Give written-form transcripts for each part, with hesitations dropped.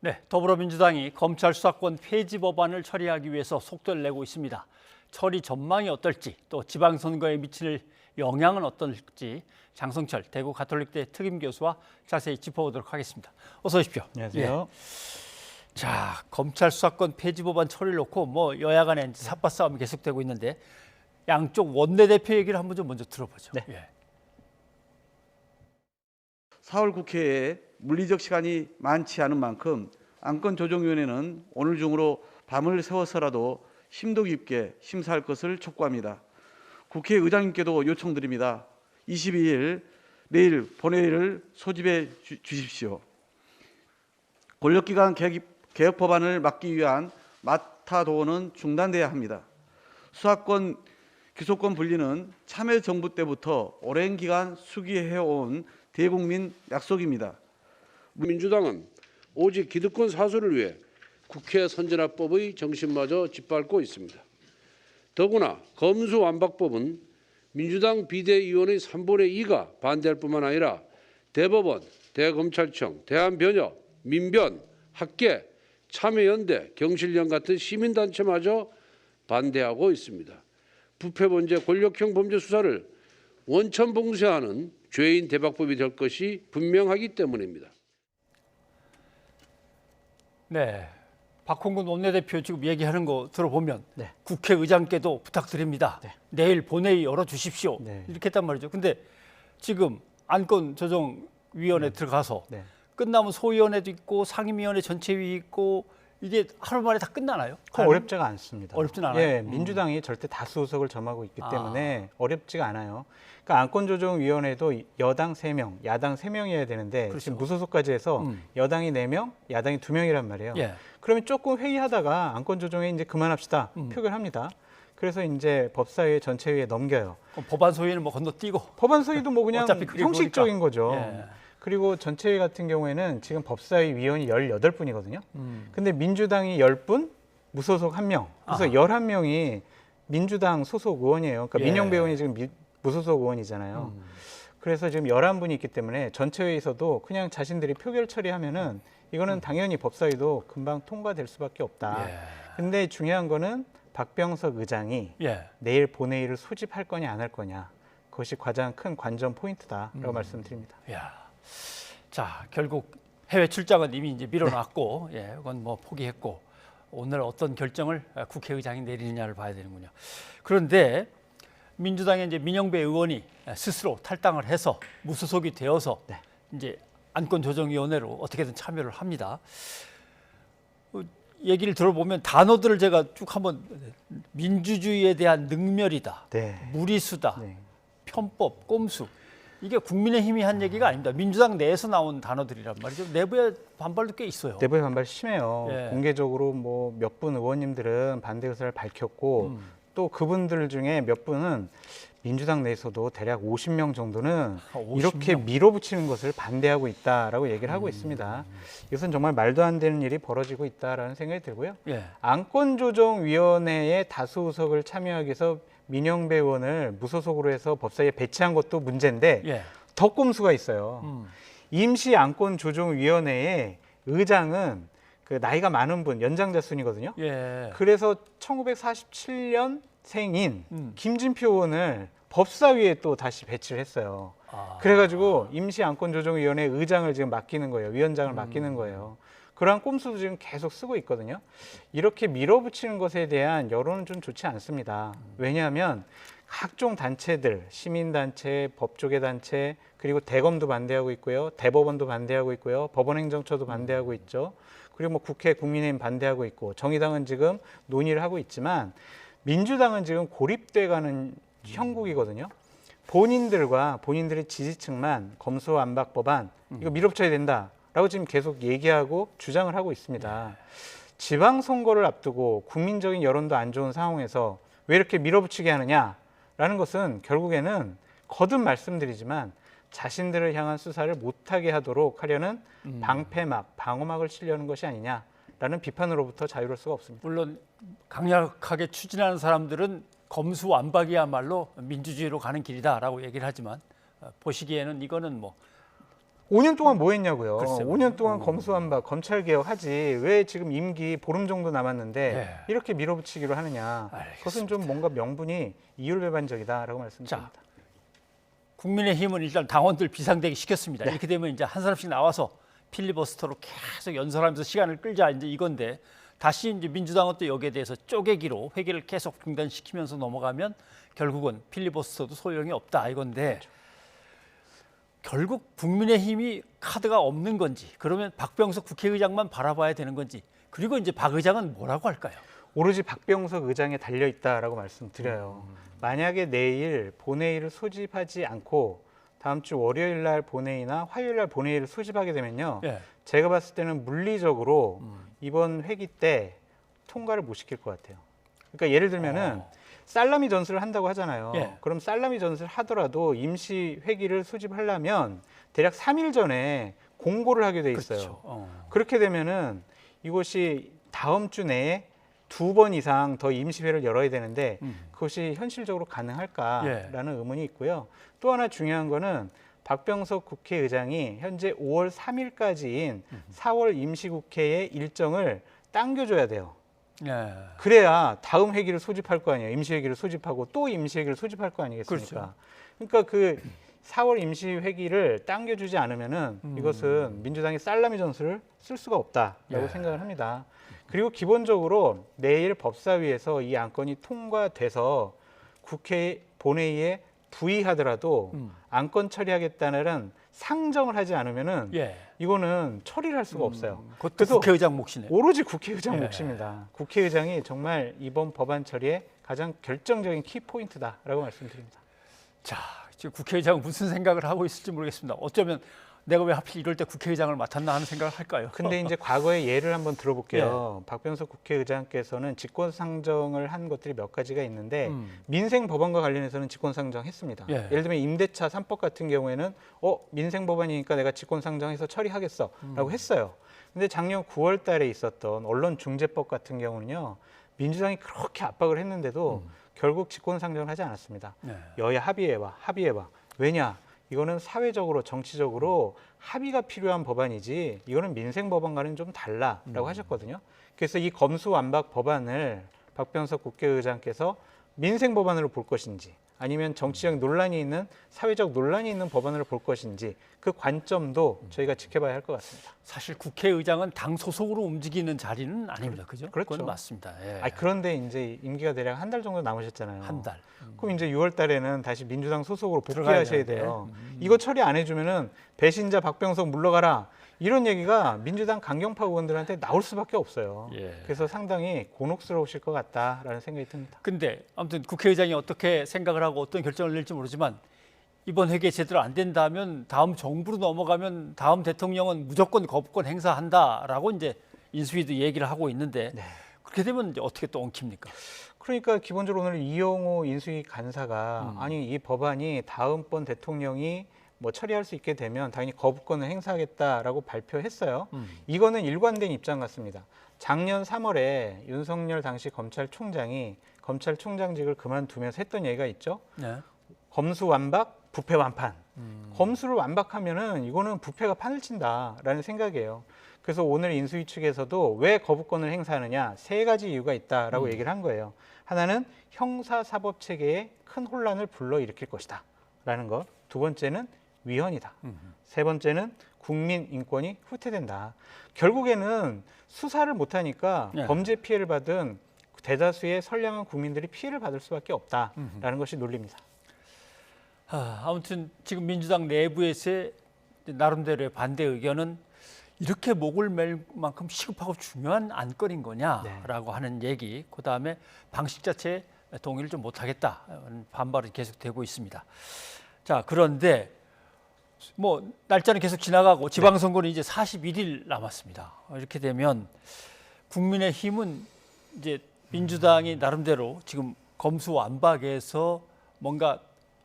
네, 더불어민주당이 검찰 수사권 폐지 법안을 처리하기 위해서 속도를 내고 있습니다. 처리 전망이 어떨지, 또 지방선거에 미칠 영향은 어떨지 장성철 대구 가톨릭대 특임 교수와 자세히 짚어보도록 하겠습니다. 어서 오십시오. 안녕하세요. 자, 검찰 수사권 폐지 법안 처리를 놓고 뭐 여야 간에 삿바 싸움이 계속되고 있는데 양쪽 원내대표 얘기를 한번 좀 먼저 들어보죠. 네. 4월 국회에 물리적 시간이 많지 않은 만큼 안건조정위원회는 오늘 중으로 밤을 새워서라도 심도 깊게 심사할 것을 촉구합니다. 국회의장님께도 요청드립니다. 22일 내일 본회의를 소집해 주십시오. 권력기관 개혁 법안을 막기 위한 마타도어는 중단돼야 합니다. 수사권, 기소권 분리는 참여정부 때부터 오랜 기간 수기해온 대국민 약속입니다. 민주당은 오직 기득권 사수를 위해 국회 선진화법의 정신마저 짓밟고 있습니다. 더구나 검수완박법은 민주당 비대위원의 3분의 2가 반대할 뿐만 아니라 대법원, 대검찰청, 대한변협, 민변, 학계, 참여연대, 경실련 같은 시민단체마저 반대하고 있습니다. 부패범죄 권력형 범죄 수사를 원천봉쇄하는 죄인 대박법이 될 것이 분명하기 때문입니다. 네, 박홍근 원내대표 지금 얘기하는 거 들어보면 네. 국회의장께도 부탁드립니다. 네. 내일 본회의 열어주십시오. 네. 이렇게 했단 말이죠. 근데 지금 안건조정위원회 들어가서 네. 끝나면 소위원회도 있고 상임위원회 전체위 있고 이게 하루 만에 다 끝나나요? 어렵지가 않습니다. 어렵진 않아요? 예, 민주당이 절대 다수 의석을 점하고 있기 아. 때문에 어렵지가 않아요. 그러니까 안건조정위원회도 여당 3명, 야당 3명이어야 되는데 그렇죠. 지금 무소속까지 해서 여당이 4명, 야당이 2명이란 말이에요. 예. 그러면 조금 회의하다가 안건조정에 이제 그만합시다 표결합니다. 그래서 이제 법사위의 전체위에 넘겨요. 그럼 법안 소위는 뭐 건너뛰고 법안 소위도 뭐 그냥 어차피 그리고 형식적인 거죠. 예. 그리고 전체위 같은 경우에는 지금 법사위 위원이 18분이거든요. 근데 민주당이 10분, 무소속 1명. 그래서 아하. 11명이 민주당 소속 의원이에요. 그러니까 예. 민영배 의원이 지금 무소속 의원이잖아요. 그래서 지금 11분이 있기 때문에 전체회의에서도 그냥 자신들이 표결 처리하면은 이거는 당연히 법사위도 금방 통과될 수밖에 없다. 예. 근데 중요한 거는 박병석 의장이 예. 내일 본회의를 소집할 거냐 안 할 거냐. 그것이 가장 큰 관전 포인트다라고 말씀드립니다. 야, 자 결국 해외 출장은 이미 이제 밀어놨고, 예, 이건 뭐 포기했고 오늘 어떤 결정을 국회의장이 내리느냐를 봐야 되는군요. 그런데 민주당의 이제 민영배 의원이 스스로 탈당을 해서 무소속이 되어서 네. 이제 안건조정위원회로 어떻게든 참여를 합니다. 얘기를 들어보면 단어들을 제가 쭉 한번 민주주의에 대한 능멸이다, 네. 무리수다, 네. 편법, 꼼수. 이게 국민의힘이 한 얘기가 아닙니다. 민주당 내에서 나온 단어들이란 말이죠. 내부의 반발도 꽤 있어요. 내부의 반발 심해요. 예. 공개적으로 뭐 몇 분 의원님들은 반대 의사를 밝혔고 또 그분들 중에 몇 분은 민주당 내에서도 대략 50명 정도는 50명? 이렇게 밀어붙이는 것을 반대하고 있다라고 얘기를 하고 있습니다. 이것은 정말 말도 안 되는 일이 벌어지고 있다라는 생각이 들고요. 예. 안건조정위원회에 다수 의석을 참여하기 위해서 민영배 의원을 무소속으로 해서 법사위에 배치한 것도 문제인데 예. 더 꼼수가 있어요. 임시 안건조정위원회의 의장은 그 나이가 많은 분, 연장자 순이거든요. 예. 그래서 1947년생인 김진표 의원을 법사위에 또 다시 배치를 했어요. 아. 그래가지고 임시 안건조정위원회 의장을 지금 맡기는 거예요. 위원장을 맡기는 거예요. 그러한 꼼수도 지금 계속 쓰고 있거든요. 이렇게 밀어붙이는 것에 대한 여론은 좀 좋지 않습니다. 왜냐하면 각종 단체들, 시민단체, 법조계 단체, 그리고 대검도 반대하고 있고요. 대법원도 반대하고 있고요. 법원행정처도 반대하고 있죠. 그리고 뭐 국회 국민의힘 반대하고 있고 정의당은 지금 논의를 하고 있지만 민주당은 지금 고립돼가는 형국이거든요. 본인들과 본인들의 지지층만 검수완박 법안 이거 밀어붙여야 된다라고 지금 계속 얘기하고 주장을 하고 있습니다. 지방선거를 앞두고 국민적인 여론도 안 좋은 상황에서 왜 이렇게 밀어붙이게 하느냐라는 것은 결국에는 거듭 말씀드리지만 자신들을 향한 수사를 못하게 하도록 하려는 방패막, 방어막을 치려는 것이 아니냐라는 비판으로부터 자유로울 수가 없습니다. 물론 강력하게 추진하는 사람들은 검수완박이야말로 민주주의로 가는 길이다라고 얘기를 하지만 보시기에는 이거는 뭐 5년 동안 뭐 했냐고요. 글쎄요. 5년 동안 검수완박, 검찰개혁 하지. 왜 지금 임기 보름 정도 남았는데 네. 이렇게 밀어붙이기로 하느냐. 알겠습니다. 그것은 좀 뭔가 명분이 이율배반적이다라고 말씀드립니다. 국민의힘은 일단 당원들 비상대기 시켰습니다. 네. 이렇게 되면 이제 한 사람씩 나와서 필리버스터로 계속 연설하면서 시간을 끌자 이제 이건데 다시 이제 민주당은 또 여기에 대해서 쪼개기로 회기를 계속 중단시키면서 넘어가면 결국은 필리버스터도 소용이 없다 이건데 결국 국민의힘이 카드가 없는 건지 그러면 박병석 국회의장만 바라봐야 되는 건지 그리고 이제 박 의장은 뭐라고 할까요? 오로지 박병석 의장에 달려 있다라고 말씀드려요. 만약에 내일 본회의를 소집하지 않고 다음 주 월요일 날 본회의나 화요일 날 본회의를 소집하게 되면요. 예. 제가 봤을 때는 물리적으로 이번 회기 때 통과를 못 시킬 것 같아요. 그러니까 예를 들면은 살라미 전술을 한다고 하잖아요. 예. 그럼 살라미 전술을 하더라도 임시 회기를 소집하려면 대략 3일 전에 공고를 하게 돼 있어요. 그렇죠. 그렇게 되면은 이것이 다음 주 내에 2번 이상 더 임시회를 열어야 되는데 그것이 현실적으로 가능할까라는 의문이 있고요. 또 하나 중요한 거는 박병석 국회의장이 현재 5월 3일까지인 4월 임시국회의 일정을 당겨줘야 돼요. 예. 그래야 다음 회기를 소집할 거 아니에요. 임시회기를 소집하고 또 임시회기를 소집할 거 아니겠습니까? 그렇죠. 그러니까 그 4월 임시회기를 당겨주지 않으면은 이것은 민주당이 살라미 전술을 쓸 수가 없다라고 예. 생각을 합니다. 그리고 기본적으로 내일 법사위에서 이 안건이 통과돼서 국회 본회의에 부의하더라도 안건 처리하겠다는 상정을 하지 않으면은 예. 이거는 처리를 할 수가 없어요. 그것도 그래서 국회의장 몫이네요. 오로지 국회의장 예. 몫입니다. 국회의장이 정말 이번 법안 처리에 가장 결정적인 키포인트다라고 말씀드립니다. 자, 지금 국회의장은 무슨 생각을 하고 있을지 모르겠습니다. 어쩌면 내가 왜 하필 이럴 때 국회의장을 맡았나 하는 생각을 할까요? 근데 이제 과거의 예를 한번 들어볼게요. 박병석 국회의장께서는 직권상정을 한 것들이 몇 가지가 있는데 민생 법안과 관련해서는 직권상정했습니다. 예. 예를 들면 임대차 3법 같은 경우에는 민생 법안이니까 내가 직권상정해서 처리하겠어라고 했어요. 근데 작년 9월 달에 있었던 언론중재법 같은 경우는요. 민주당이 그렇게 압박을 했는데도 결국 직권상정을 하지 않았습니다. 네. 여야 합의해봐. 왜냐? 이거는 사회적으로 정치적으로 합의가 필요한 법안이지 이거는 민생 법안과는 좀 달라라고 하셨거든요. 그래서 이 검수완박 법안을 박병석 국회의장께서 민생 법안으로 볼 것인지 아니면 정치적 논란이 있는 사회적 논란이 있는 법안으로 볼 것인지 그 관점도 저희가 지켜봐야 할 것 같습니다. 사실 국회의장은 당 소속으로 움직이는 자리는 아닙니다. 그죠? 그렇죠. 그건 맞습니다. 예. 그런데 이제 임기가 대략 한 달 정도 남으셨잖아요. 한 달. 그럼 이제 6월 달에는 다시 민주당 소속으로 들어가야 복귀하셔야 되는데. 돼요. 이거 처리 안 해주면은 배신자 박병석 물러가라. 이런 얘기가 민주당 강경파 의원들한테 나올 수밖에 없어요. 예. 그래서 상당히 곤혹스러우실 것 같다라는 생각이 듭니다. 근데 아무튼 국회의장이 어떻게 생각을 하고 어떤 결정을 낼지 모르지만 이번 회계 제대로 안 된다면 다음 정부로 넘어가면 다음 대통령은 무조건 거부권 행사한다라고 이제 인수위도 얘기를 하고 있는데 그렇게 되면 이제 어떻게 또 엉킵니까? 그러니까 기본적으로 오늘 이영호 인수위 간사가 아니 이 법안이 다음번 대통령이 뭐 처리할 수 있게 되면 당연히 거부권을 행사하겠다라고 발표했어요. 이거는 일관된 입장 같습니다. 작년 3월에 윤석열 당시 검찰총장이 검찰총장직을 그만두면서 했던 얘기가 있죠. 네. 검수완박, 부패완판. 검수를 완박하면은 이거는 부패가 판을 친다라는 생각이에요. 그래서 오늘 인수위 측에서도 왜 거부권을 행사하느냐 3가지 이유가 있다라고 얘기를 한 거예요. 하나는 형사사법 체계에 큰 혼란을 불러일으킬 것이다라는 것. 두 번째는 위헌이다. 세 번째는 국민 인권이 후퇴된다. 결국에는 수사를 못하니까 네. 범죄 피해를 받은 대다수의 선량한 국민들이 피해를 받을 수밖에 없다라는 것이 논리입니다. 아무튼 지금 민주당 내부에서의 나름대로의 반대 의견은 이렇게 목을 맬 만큼 시급하고 중요한 안건인 거냐라고 하는 얘기, 그다음에 방식 자체에 동의를 좀 못하겠다 반발이 계속되고 있습니다. 자, 그런데 뭐 날짜는 계속 지나가고 지방선거는 이제 41일 남았습니다. 이렇게 되면 국민의힘은 이제 민주당이 나름대로 지금 검수완박에서 뭔가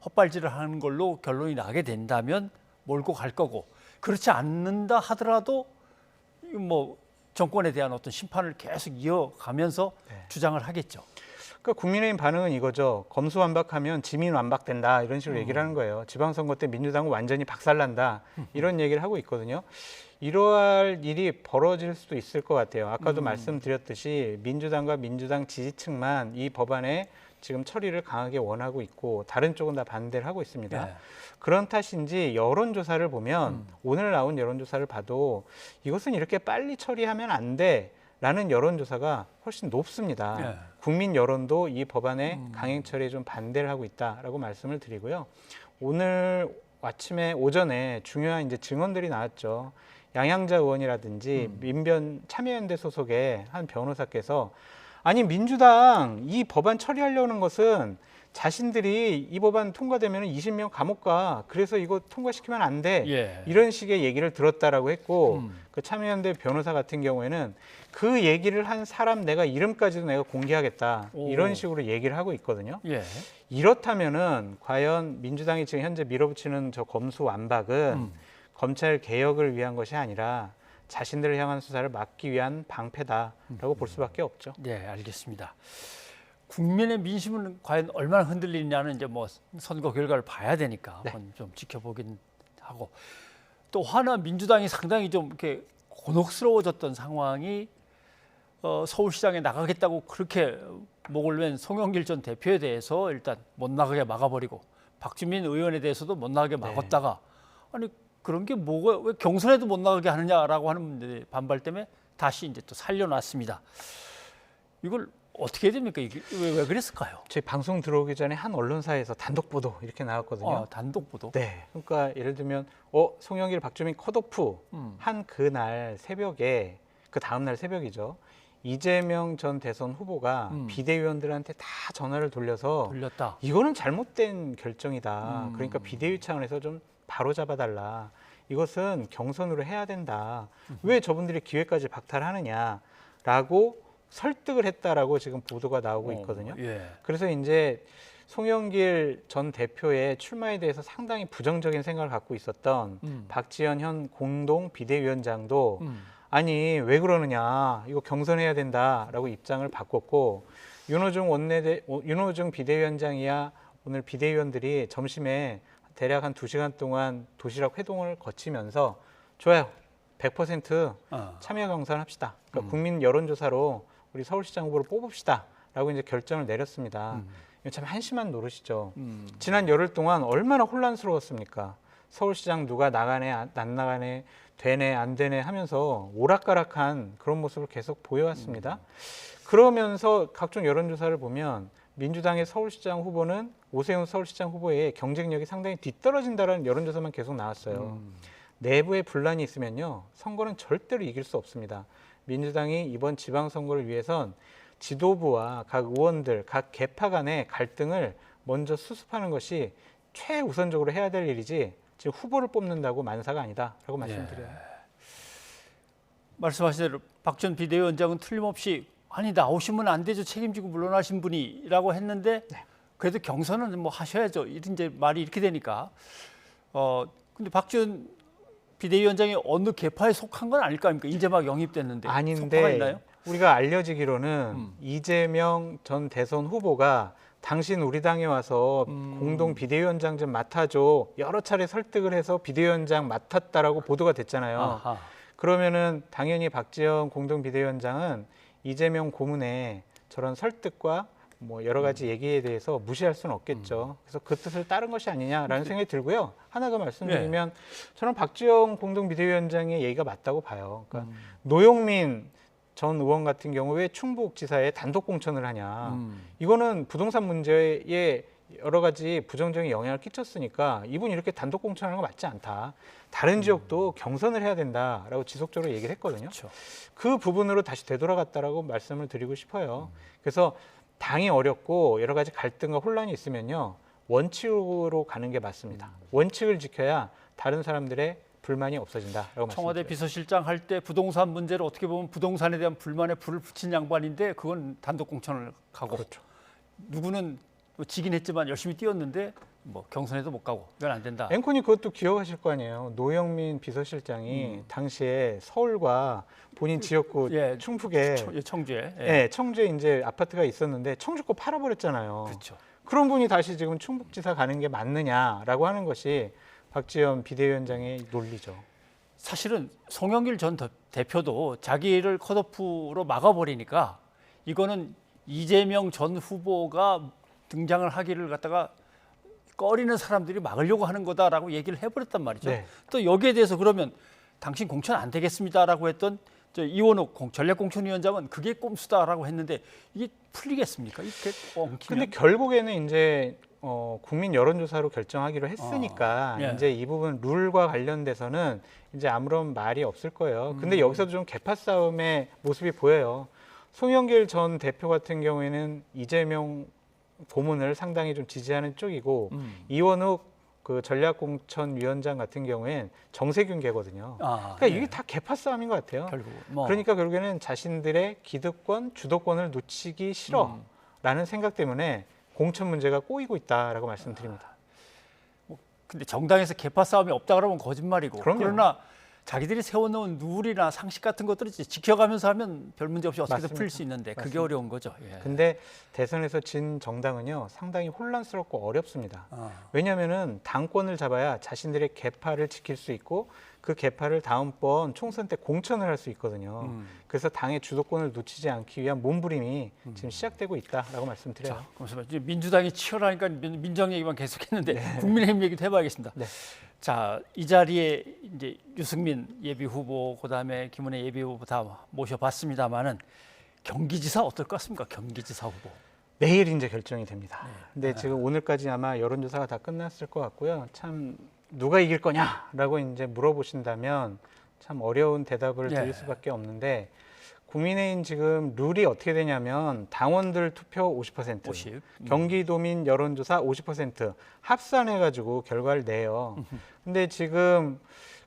헛발질을 하는 걸로 결론이 나게 된다면 몰고 갈 거고, 그렇지 않는다 하더라도 뭐 정권에 대한 어떤 심판을 계속 이어가면서 주장을 하겠죠. 그러니까 국민의힘 반응은 이거죠. 검수완박하면 지민 완박된다 이런 식으로 얘기를 하는 거예요. 지방선거 때 민주당은 완전히 박살난다 이런 얘기를 하고 있거든요. 이러할 일이 벌어질 수도 있을 것 같아요. 아까도 말씀드렸듯이 민주당과 민주당 지지층만 이 법안에 지금 처리를 강하게 원하고 있고 다른 쪽은 다 반대를 하고 있습니다. 네. 그런 탓인지 여론조사를 보면 오늘 나온 여론조사를 봐도 이것은 이렇게 빨리 처리하면 안 돼라는 여론조사가 훨씬 높습니다. 네. 국민 여론도 이 법안의 강행 처리에 좀 반대를 하고 있다라고 말씀을 드리고요. 오늘 아침에 오전에 중요한 이제 증언들이 나왔죠. 양양자 의원이라든지 민변 참여연대 소속의 한 변호사께서 아니 민주당 이 법안 처리하려는 것은 자신들이 이 법안 통과되면 20명 감옥 가. 그래서 이거 통과시키면 안 돼. 예. 이런 식의 얘기를 들었다라고 했고 그 참여연대 변호사 같은 경우에는 그 얘기를 한 사람 내가 이름까지도 내가 공개하겠다. 오. 이런 식으로 얘기를 하고 있거든요. 예. 이렇다면은 과연 민주당이 지금 현재 밀어붙이는 저 검수 완박은 검찰 개혁을 위한 것이 아니라 자신들을 향한 수사를 막기 위한 방패다라고 볼 수밖에 없죠. 네, 알겠습니다. 국민의 민심은 과연 얼마나 흔들리느냐는 이제 뭐 선거 결과를 봐야 되니까 네. 한번 좀 지켜보긴 하고 또 하나 민주당이 상당히 좀 이렇게 곤혹스러워졌던 상황이 서울시장에 나가겠다고 그렇게 목을 맨 송영길 전 대표에 대해서 일단 못 나가게 막아버리고 박주민 의원에 대해서도 못 나가게 막았다가 아니 그런 게 뭐가 왜 경선에도 못 나가게 하느냐라고 하는 반발 때문에 다시 이제 또 살려놨습니다. 이걸 어떻게 해야 됩니까? 이게 왜 그랬을까요? 저희 방송 들어오기 전에 한 언론사에서 단독 보도 이렇게 나왔거든요. 단독 보도. 네, 그러니까 예를 들면 송영길, 박주민 컷오프 한 그날 새벽에 그 다음 날 새벽이죠. 이재명 전 대선 후보가 비대위원들한테 다 전화를 돌려서 돌렸다. 이거는 잘못된 결정이다. 그러니까 비대위 차원에서 좀 바로 잡아달라. 이것은 경선으로 해야 된다. 왜 저분들이 기회까지 박탈하느냐라고 설득을 했다라고 지금 보도가 나오고 있거든요. 예. 그래서 이제 송영길 전 대표의 출마에 대해서 상당히 부정적인 생각을 갖고 있었던 박지원 현 공동 비대위원장도 아니 왜 그러느냐 이거 경선해야 된다라고 입장을 바꿨고 윤호중 비대위원장이야 오늘 비대위원들이 점심에 대략 한 2시간 동안 도시락 회동을 거치면서 좋아요 100% 참여 경선합시다. 그러니까 국민 여론조사로 우리 서울시장 후보를 뽑읍시다라고 이제 결정을 내렸습니다. 이거 참 한심한 노릇이죠. 지난 열흘 동안 얼마나 혼란스러웠습니까? 서울시장 누가 나가네 안 나가네 되네 안 되네 하면서 오락가락한 그런 모습을 계속 보여왔습니다. 그러면서 각종 여론조사를 보면 민주당의 서울시장 후보는 오세훈 서울시장 후보의 경쟁력이 상당히 뒤떨어진다는 여론조사만 계속 나왔어요. 내부에 분란이 있으면요 선거는 절대로 이길 수 없습니다. 민주당이 이번 지방선거를 위해선 지도부와 각 의원들, 각 계파 간의 갈등을 먼저 수습하는 것이 최우선적으로 해야 될 일이지 지금 후보를 뽑는다고 만사가 아니다라고 말씀드려요. 말씀하신 대로 박 전 비대위원장은 틀림없이 아니 나오시면 안 되죠 책임지고 물러나신 분이라고 했는데 그래도 경선은 뭐 하셔야죠. 이제 말이 이렇게 되니까 근데 박 전 비대위원장이 어느 계파에 속한 건 아닐 거 아닙니까? 이제 막 영입됐는데 속파가 아닌데 있나요? 우리가 알려지기로는 이재명 전 대선 후보가 당신 우리 당에 와서 공동 비대위원장 좀 맡아줘 여러 차례 설득을 해서 비대위원장 맡았다라고 보도가 됐잖아요. 아하. 그러면은 당연히 박지원 공동 비대위원장은 이재명 고문의 저런 설득과 뭐 여러 가지 얘기에 대해서 무시할 수는 없겠죠. 그래서 그 뜻을 따른 것이 아니냐라는 생각이 들고요. 하나 더 말씀드리면 저는 박지원 공동 비대위원장의 얘기가 맞다고 봐요. 그러니까 노영민 전 의원 같은 경우 왜 충북지사에 단독 공천을 하냐. 이거는 부동산 문제에 여러 가지 부정적인 영향을 끼쳤으니까 이분이 이렇게 단독 공천하는 거 맞지 않다. 다른 지역도 경선을 해야 된다라고 지속적으로 얘기를 했거든요. 그렇죠. 그 부분으로 다시 되돌아갔다라고 말씀을 드리고 싶어요. 그래서 당이 어렵고 여러 가지 갈등과 혼란이 있으면요. 원칙으로 가는 게 맞습니다. 원칙을 지켜야 다른 사람들의 불만이 없어진다라고 청와대 말씀드려요. 비서실장 할 때 부동산 문제를 어떻게 보면 부동산에 대한 불만에 불을 붙인 양반인데 그건 단독 공천을 가고 그렇죠. 누구는 뭐 지긴 했지만 열심히 뛰었는데 뭐 경선에도 못 가고 이건 안 된다. 앵커님 그것도 기억하실 거 아니에요. 노영민 비서실장이 당시에 서울과 본인 지역구 예, 충북에 청주에. 예, 청주에 이제 아파트가 있었는데 청주 거 팔아버렸잖아요. 그렇죠. 그런 분이 다시 지금 충북지사 가는 게 맞느냐라고 하는 것이 박지원 비대위원장의 논리죠. 사실은 송영길 전 대표도 자기를 컷오프로 막아버리니까 이거는 이재명 전 후보가 등장을 하기를 갖다가 꺼리는 사람들이 막으려고 하는 거다라고 얘기를 해버렸단 말이죠. 네. 또 여기에 대해서 그러면 당신 공천 안 되겠습니다라고 했던 이원욱 전략공천위원장은 그게 꼼수다라고 했는데 이게 풀리겠습니까? 이게 엉키면. 근데 결국에는 이제 국민 여론조사로 결정하기로 했으니까 예. 이제 이 부분 룰과 관련돼서는 이제 아무런 말이 없을 거예요. 근데 여기서도 좀 개파 싸움의 모습이 보여요. 송영길 전 대표 같은 경우에는 이재명 고문을 상당히 좀 지지하는 쪽이고 이원욱 그 전략공천위원장 같은 경우엔 정세균 계거든요. 그러니까 이게 다 개파 싸움인 것 같아요. 결국 뭐. 그러니까 결국에는 자신들의 기득권, 주도권을 놓치기 싫어라는 생각 때문에 공천 문제가 꼬이고 있다라고 말씀드립니다. 근데 정당에서 개파 싸움이 없다 그러면 거짓말이고. 그럼요. 그러나 자기들이 세워놓은 룰이나 상식 같은 것들을 이제 지켜가면서 하면 별 문제 없이 어떻게든 맞습니다. 풀 수 있는데 그게 맞습니다. 어려운 거죠. 예. 근데 대선에서 진 정당은요 상당히 혼란스럽고 어렵습니다. 왜냐하면은 당권을 잡아야 자신들의 계파를 지킬 수 있고 그 계파를 다음번 총선 때 공천을 할 수 있거든요. 그래서 당의 주도권을 놓치지 않기 위한 몸부림이 지금 시작되고 있다라고 말씀드려요. 자, 그래서 이제 민주당이 치열하니까 민정 얘기만 계속했는데 국민의힘 얘기도 해봐야겠습니다. 네. 자, 이 자리에 이제 유승민 예비 후보, 그다음에 김은혜 예비 후보 다 모셔봤습니다만은 경기지사 어떨 것 같습니까? 경기지사 후보. 내일 이제 결정이 됩니다. 근데 지금 오늘까지 아마 여론조사가 다 끝났을 것 같고요. 참 누가 이길 거냐라고 이제 물어보신다면 참 어려운 대답을 예. 드릴 수밖에 없는데 국민의힘 지금 룰이 어떻게 되냐면 당원들 투표 50%, 50. 경기도민 여론조사 50% 합산해가지고 결과를 내요. 근데 지금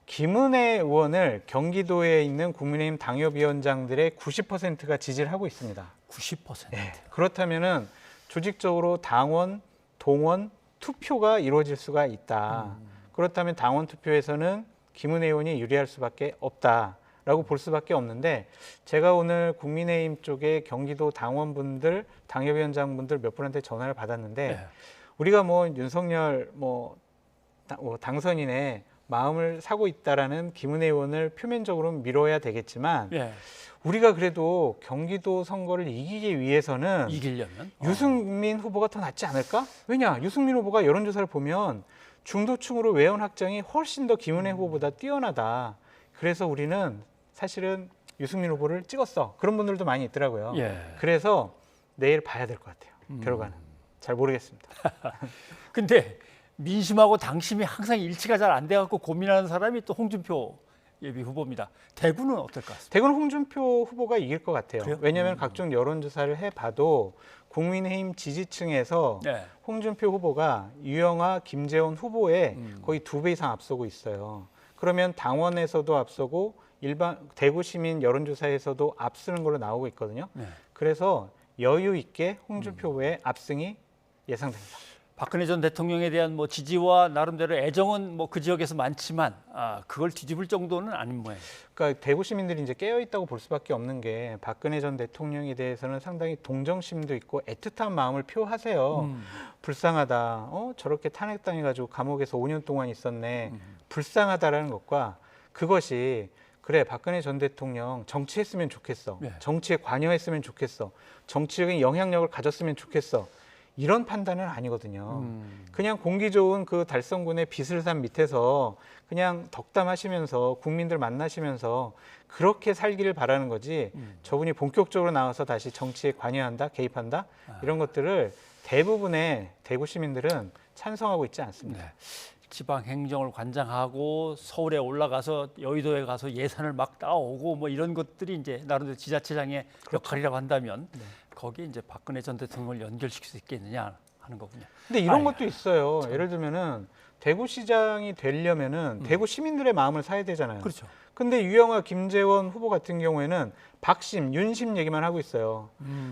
김은혜 의원을 경기도에 있는 국민의힘 당협위원장들의 90%가 지지를 하고 있습니다. 90%. 네. 그렇다면은 조직적으로 당원, 동원, 투표가 이루어질 수가 있다. 그렇다면 당원 투표에서는 김은혜 의원이 유리할 수밖에 없다라고 볼 수밖에 없는데 제가 오늘 국민의힘 쪽에 경기도 당원분들, 당협위원장분들 몇 분한테 전화를 받았는데 네. 우리가 뭐 윤석열 당선인의 마음을 사고 있다라는 김은혜 의원을 표면적으로는 밀어야 되겠지만 예. 우리가 그래도 경기도 선거를 이기기 위해서는 이기려면 유승민 후보가 더 낫지 않을까? 왜냐? 유승민 후보가 여론조사를 보면 중도층으로 외연 확장이 훨씬 더 김은혜 후보보다 뛰어나다. 그래서 우리는 사실은 유승민 후보를 찍었어. 그런 분들도 많이 있더라고요. 예. 그래서 내일 봐야 될 것 같아요. 결과는. 잘 모르겠습니다. 근데 민심하고 당심이 항상 일치가 잘 안 돼갖고 고민하는 사람이 또 홍준표 예비 후보입니다. 대구는 어떨 것 같습니까? 대구는 홍준표 후보가 이길 것 같아요. 그래요? 왜냐하면 각종 여론조사를 해봐도 국민의힘 지지층에서 네. 홍준표 후보가 유영아, 김재원 후보에 거의 2배 이상 앞서고 있어요. 그러면 당원에서도 앞서고 일반 대구 시민 여론조사에서도 앞서는 걸로 나오고 있거든요. 네. 그래서 여유 있게 홍준표 후보의 압승이 예상됩니다. 박근혜 전 대통령에 대한 뭐 지지와 나름대로 애정은 뭐 그 지역에서 많지만 그걸 뒤집을 정도는 아닌 모양. 그러니까 대구 시민들이 이제 깨어 있다고 볼 수밖에 없는 게 박근혜 전 대통령에 대해서는 상당히 동정심도 있고 애틋한 마음을 표하세요. 불쌍하다. 저렇게 탄핵당해가지고 감옥에서 5년 동안 있었네. 불쌍하다라는 것과 그것이 그래 박근혜 전 대통령 정치했으면 좋겠어. 네. 정치에 관여했으면 좋겠어. 정치적인 영향력을 가졌으면 좋겠어. 이런 판단은 아니거든요. 그냥 공기 좋은 그 달성군의 비슬산 밑에서 그냥 덕담하시면서 국민들 만나시면서 그렇게 살기를 바라는 거지 저분이 본격적으로 나와서 다시 정치에 관여한다, 개입한다 이런 것들을 대부분의 대구 시민들은 찬성하고 있지 않습니다. 네. 지방 행정을 관장하고 서울에 올라가서 여의도에 가서 예산을 막 따오고 뭐 이런 것들이 이제 나름대로 지자체장의 역할이라고 한다면 거기에 이제 박근혜 전 대통령을 연결시킬 수 있겠느냐 하는 거군요. 근데 이런 것도 있어요. 예를 들면은 대구시장이 되려면은 대구 시민들의 마음을 사야 되잖아요. 그렇죠. 근데 유영아, 김재원 후보 같은 경우에는 박심, 윤심 얘기만 하고 있어요.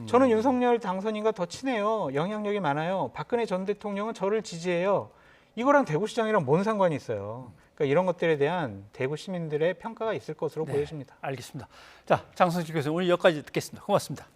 저는 윤석열 당선인과 더 친해요. 영향력이 많아요. 박근혜 전 대통령은 저를 지지해요. 이거랑 대구시장이랑 뭔 상관이 있어요. 그러니까 이런 것들에 대한 대구 시민들의 평가가 있을 것으로 보여집니다. 알겠습니다. 자, 장성식 교수님 오늘 여기까지 듣겠습니다. 고맙습니다.